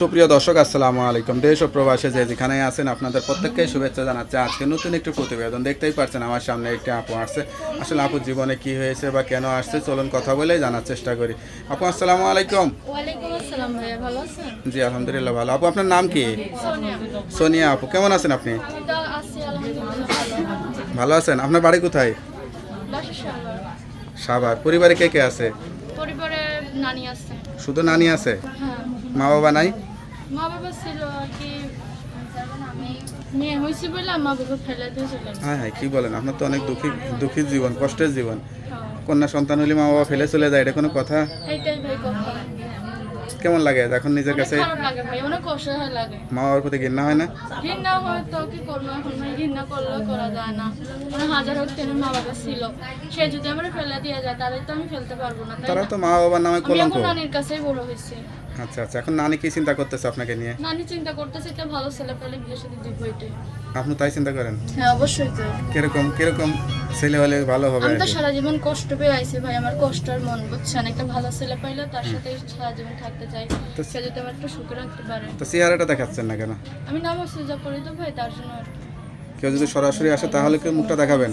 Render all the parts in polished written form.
সুপ্রিয় দর্শক আসসালামু আলাইকুম। দেশ ও প্রবাসে যে যেখানে আছেন আপনাদের প্রত্যেককে শুভেচ্ছা জানাচ্ছি। আজকে নতুন একটি প্রতিবেদন দেখতেই পাচ্ছেন আমার সামনে একটি আপু আসছে। আসলে আপুর জীবনে কি হয়েছে বা কেন আসছে চলুন কথা বলে জানার চেষ্টা করি। আপু আসসালামু আলাইকুম। ওয়ালাইকুম আসসালাম ভাইয়া, ভালো আছেন? জি আলহামদুলিল্লাহ ভালো। আপু আপনার নাম কি? সোনিয়া। সোনিয়া আপু, কেমন আছেন আপনি? আমি তো আছি আলহামদুলিল্লাহ ভালো। ভালো আছেন? আপনার বাড়ি কোথায়? বাসা সাভার। সাভার। পরিবারে কে কে আছে? পরিবারে নানি আছে। শুধু নানি আছে? হ্যাঁ, মা বাবা নাই? মা বাবা ছিল আর কি, মেয়ে হয়েছে বলে মা বাবা ফেলে দিয়ে চলে গেছে। হ্যাঁ হ্যাঁ, কি বলেন, আপনার তো অনেক দুঃখী জীবন, কষ্টের জীবন। হ্যাঁ, কন্যা সন্তান হলে মা বাবা ফেলে চলে যায়, এটা কোনো কথা? এইটাই ভাই কথা। কেমন লাগে এখন নিজের অনেক কাছে? খারাপ লাগে ভাই, অনেক অসহায় লাগে। মা বাবার প্রতি ঘৃণা হয় না? ঘৃণা হয় তো কি করবো, এখন ভাই ঘৃণা করলেও করা যায় না। মানে হাজার হোক তেমন মা বাবা ছিল, সে যদি আমার ফেলে দিয়ে যায় তাহলে তো আমি ফেলতে পারবো না, তাই তারা না? তো মা বাবার নামে আমি কলঙ্ক। এখন নানির কাছেই বড় হয়েছি। আচ্ছা আচ্ছা, এখন নানি কি চিন্তা করতেছে আপনাকে নিয়ে? নানি চিন্তা করতেছে একটা ভালো ছেলে পেলে বিয়ে সাথে দিব এটাই। আপনি তাই চিন্তা করেন? হ্যাঁ অবশ্যই তো। কিরকম কিরকম ছেলে হলে ভালো হবে আমি আর তো কি? সারা জীবন কষ্ট পেয়ে আইছি ভাই, আমার কষ্ট আর মন বুঝছেন, একটা ভালো ছেলে পাইলে তার সাথে সারা জীবন থাকতে চাই, তো- সে যদি আমার একটু সুখে রাখতে পারে। তো চেহারাটা দেখাচ্ছেন না কেন? আমি নামাজ সিজা করি তো ভাই, তার জন্য আর কি। কেউ যদি সরাসরি আসে তাহলে কি মুখটা দেখাবেন?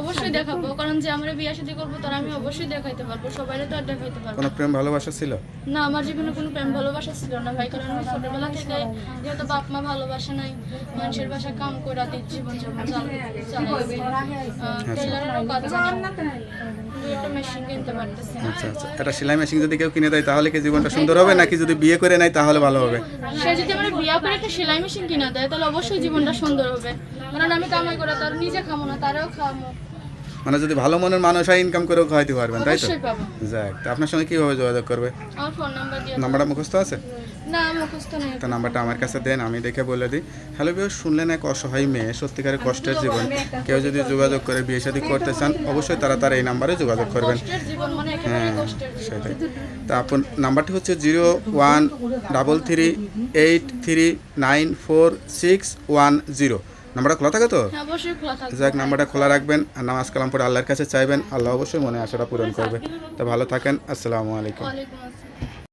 অবশ্যই দেখাবো, কারণ যে আমরা বিয়ে শাদী করবো তার আমি অবশ্যই দেখাইতে পারবো, সবাই তো আর দেখাইতে পারবো কোনো না। প্রেম ভালোবাসা ছিল? না, আমার জীবনে কোনো প্রেম ভালোবাসা ছিল না ভাই, কারণ আমি ছোটবেলা থেকে যেহেতু বাপ মা ভালোবাসা নাই, মানুষের বাসা কাম করে রাতে জীবন যাপন চালাইছি। টেলারেরও কাজ জানি, একটা মেশিন কিনতে পারতেছি না। আচ্ছা আচ্ছা, একটা সেলাই মেশিন যদি কেউ কিনে দেয় তাহলে কি জীবনটা সুন্দর হবে, নাকি যদি বিয়ে করে নেয় তাহলে ভালো হবে? সে যদি আমার বিয়া করে একটা সেলাই মেশিন কিনা দেয় তাহলে অবশ্যই জীবনটা সুন্দর হবে, কারণ আমি কামাই করে তার নিজে খামো না, তারাও খামো। মানে যদি ভালো মনের মানুষ হয় ইনকাম করেও খাওয়াইতে পারবেন, তাই তো? অবশ্যই পাবো। যাক, তা আপনার সঙ্গে কিভাবে যোগাযোগ করবে? আমার ফোন নাম্বার দিয়ে দাও। নাম্বারটা মুখস্থ আছে? না মুখস্থ নেই। তা নাম্বারটা আমার কাছে দেন, আমি দেখে বলে দিই। হ্যালো বিয়ে, শুনলেন এক অসহায় মেয়ে, সত্যিকারের কষ্টের জীবন। কেউ যদি যোগাযোগ করে বিয়ে শাদী করতে চান অবশ্যই তারা এই নাম্বারে যোগাযোগ করবেন। কষ্টের জীবন মানে একেবারে হ্যাঁ কষ্টের জীবন। সেটাই। তা আপন নাম্বারটি হচ্ছে 0133894610। নাম্বারটা খোলা থাকে তো? হ্যাঁ, অবশ্যই খোলা থাকবে। যাক, নাম্বারটা খোলা রাখবেন আর নামাজ কালাম পরে আল্লাহর কাছে চাইবেন, আল্লাহ অবশ্যই মনে আশাটা পূরণ করবে। তা ভালো থাকেন, আসসালামু আলাইকুম। ওয়ালাইকুম আসসালাম।